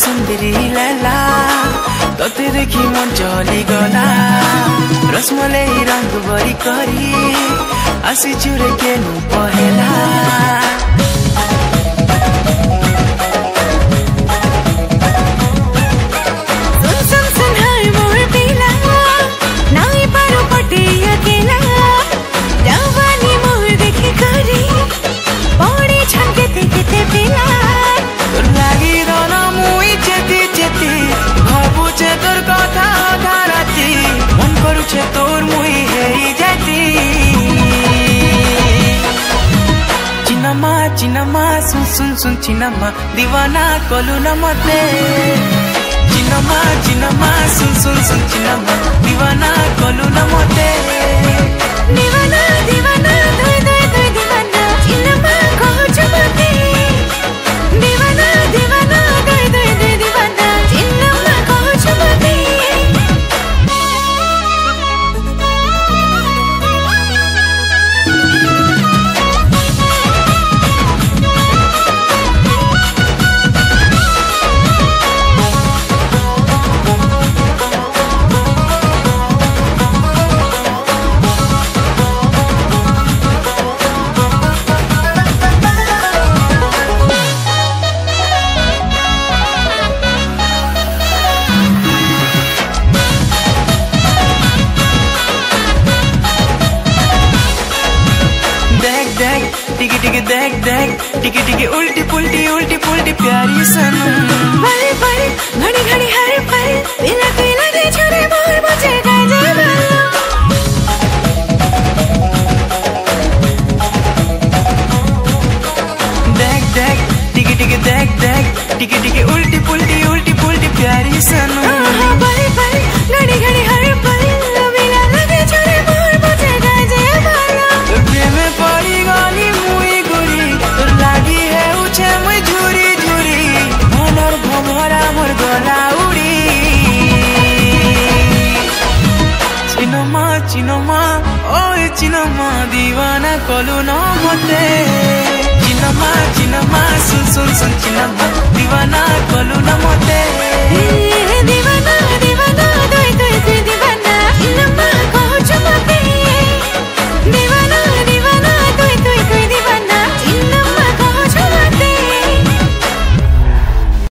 सुन्दरी लैला तते देखि मन चली गला रसमलाई रंग बरी करी आसी चुरे के नु पहेला तोर मुई हेरी जाती चिनमा सुन सुन सुन चिनमा दीवाना कलु न मते चिनमा सुन सुन सुन चिनमा दीवाना कलु न मते दीवाना दीवाना दोय दोय दोय दीवाना चिनमा कहु छमते दीवाना दीवाना दोय दोय दोय दीवाना चिनमा कहु छमते देख देख टिकी टिकी उल्टी पुल्टी प्यारी सनम बड़े बड़े घड़ी घड़ी हर पल बिना कोई लगे छोरे मोर मुझे गाजे देख देख टिकी टिकी उल्टी पुल्टी प्यारी सनम बड़े बड़े घड़ी घड़ी हर पल बिना लगे छोरे मोर मुझे गाजे प्रेम पड़ी गाली चिनमा दीवाना कलु न मते चिनमा सुन सुन सुन चिनमा दीवाना कलु